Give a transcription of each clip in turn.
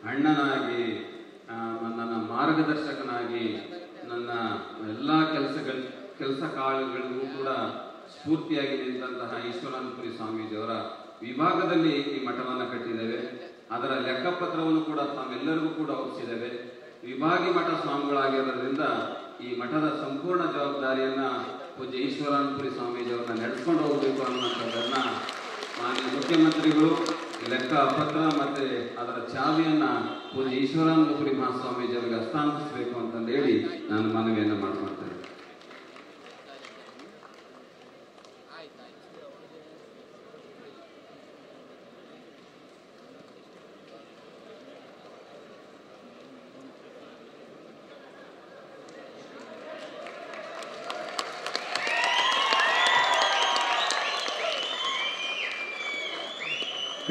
ಅಣ್ಣನಾಗಿ, ನನ್ನ ಮಾರ್ಗದರ್ಶಕನಾಗಿ, ನನ್ನ ಎಲ್ಲ ಕೆಲಸ ಕಾರ್ಯಗಳಿಗೂ ಕೂಡ ಸ್ಫೂರ್ತಿಯಾಗಿ ನಿಂತಹ ಈಶ್ವರಾನಂದಪುರಿ ಸ್ವಾಮೀಜಿಯವರ ವಿಭಾಗದಲ್ಲಿ ಈ ಮಠವನ್ನು ಕಟ್ಟಿದ್ದೇವೆ. ಅದರ ಲೆಕ್ಕಪತ್ರವನ್ನು ಕೂಡ ತಾವೆಲ್ಲರಿಗೂ ಕೂಡ ಒಪ್ಪಿಸಿದ್ದೇವೆ. ವಿಭಾಗಿ ಮಠ ಸ್ವಾಮಿಗಳಾಗಿರೋದ್ರಿಂದ ಈ ಮಠದ ಸಂಪೂರ್ಣ ಜವಾಬ್ದಾರಿಯನ್ನ ಪೂಜ್ಯ ಈಶ್ವರಾನಂದಪುರಿ ಸ್ವಾಮೀಜಿಯವರನ್ನ ನಡೆಸ್ಕೊಂಡು ಹೋಗಬೇಕು ಅನ್ನುವಂಥದ್ದನ್ನ ಮಾನ್ಯ ಮುಖ್ಯಮಂತ್ರಿಗಳು ಲೆಕ್ಕ ಪತ್ರ ಮತ್ತೆ ಅದರ ಚಾವಿಯನ್ನ ಪೂಜ್ಯ ಈಶ್ವರಾನಂದಪುರಿ ಮಹಾಸ್ವಾಮೀಜಿಯವರಿಗೆ ಹಸ್ತಾಂತರಿಸಬೇಕು ಅಂತಂದು ಹೇಳಿ ನಾನು ಮನವಿಯನ್ನು ಮಾಡ್ಕೊಳ್ತೇನೆ.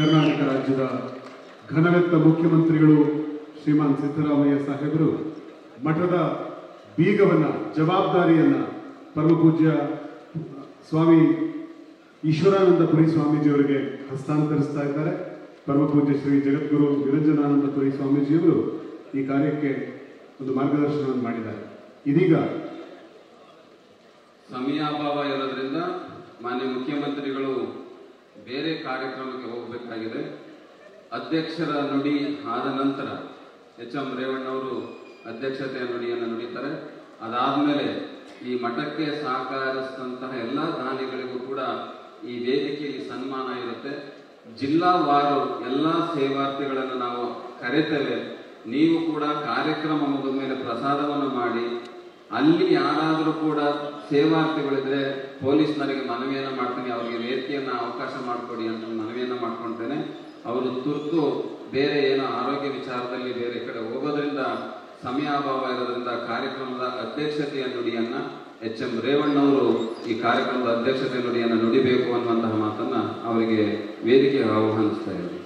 ಕರ್ನಾಟಕ ರಾಜ್ಯದ ಘನವೆತ್ತ ಮುಖ್ಯಮಂತ್ರಿಗಳು ಶ್ರೀಮಾನ್ ಸಿದ್ದರಾಮಯ್ಯ ಸಾಹೇಬರು ಮಠದ ಬೀಗವನ್ನ, ಜವಾಬ್ದಾರಿಯನ್ನ ಪರಮಪೂಜ್ಯ ಸ್ವಾಮಿ ಈಶ್ವರಾನಂದಪುರಿ ಸ್ವಾಮೀಜಿಯವರಿಗೆ ಹಸ್ತಾಂತರಿಸ್ತಾ ಇದ್ದಾರೆ. ಪರಮಪೂಜ್ಯ ಶ್ರೀ ಜಗದ್ಗುರು ನಿರಂಜನಾನಂದಪುರಿ ಸ್ವಾಮೀಜಿಯವರು ಈ ಕಾರ್ಯಕ್ಕೆ ಒಂದು ಮಾರ್ಗದರ್ಶನವನ್ನು ಮಾಡಿದ್ದಾರೆ. ಇದೀಗ ಸಮಯಾಭಾವ ಇರೋದ್ರಿಂದ ಮಾನ್ಯ ಮುಖ್ಯಮಂತ್ರಿಗಳು ಬೇರೆ ಕಾರ್ಯಕ್ರಮಕ್ಕೆ ಹೋಗಬೇಕಾಗಿದೆ. ಅಧ್ಯಕ್ಷರ ನುಡಿ ಆದ ನಂತರ ಎಂ ರೇವಣ್ಣವರು ಅಧ್ಯಕ್ಷತೆಯ ನುಡಿಯನ್ನು ನುಡಿತಾರೆ. ಅದಾದ್ಮೇಲೆ ಈ ಮಠಕ್ಕೆ ಸಹಕರಿಸಿದಂತಹ ಎಲ್ಲ ದಾನಿಗಳಿಗೂ ಕೂಡ ಈ ವೇದಿಕೆಯಲ್ಲಿ ಸನ್ಮಾನ ಇರುತ್ತೆ. ಜಿಲ್ಲಾವಾರು ಎಲ್ಲ ಸೇವಾರ್ಥಿಗಳನ್ನು ನಾವು ಕರೆತೇವೆ. ನೀವು ಕೂಡ ಕಾರ್ಯಕ್ರಮ ಮುಗಿದ ಮೇಲೆ ಪ್ರಸಾದವನ್ನು ಮಾಡಿ, ಅಲ್ಲಿ ಯಾರಾದರೂ ಕೂಡ ಸೇವಾರ್ಥಿಗಳಿದ್ರೆ ಪೊಲೀಸ್ನರಿಗೆ ಮನವಿಯನ್ನು ಮಾಡ್ತೀನಿ, ಅವರಿಗೆ ವೇದಿಕೆಯನ್ನು ಅವಕಾಶ ಮಾಡಿಕೊಡಿ ಅಂತ ಮನವಿಯನ್ನು ಮಾಡ್ಕೊಳ್ತೇನೆ. ಅವರು ತುರ್ತು ಬೇರೆ ಏನೋ ಆರೋಗ್ಯ ವಿಚಾರದಲ್ಲಿ ಬೇರೆ ಕಡೆ ಹೋಗೋದ್ರಿಂದ ಸಮಯಾಭಾವ ಇರೋದ್ರಿಂದ ಕಾರ್ಯಕ್ರಮದ ಅಧ್ಯಕ್ಷತೆಯ ನುಡಿಯನ್ನ ಎಂ ರೇವಣ್ಣವರು ಈ ಕಾರ್ಯಕ್ರಮದ ಅಧ್ಯಕ್ಷತೆಯ ನುಡಿಯನ್ನು ನುಡಿಬೇಕು ಅನ್ನುವಂತಹ ಮಾತನ್ನ ಅವರಿಗೆ ವೇದಿಕೆ ಆಹ್ವಾನಿಸ್ತಾ ಇದ್ದಾರೆ.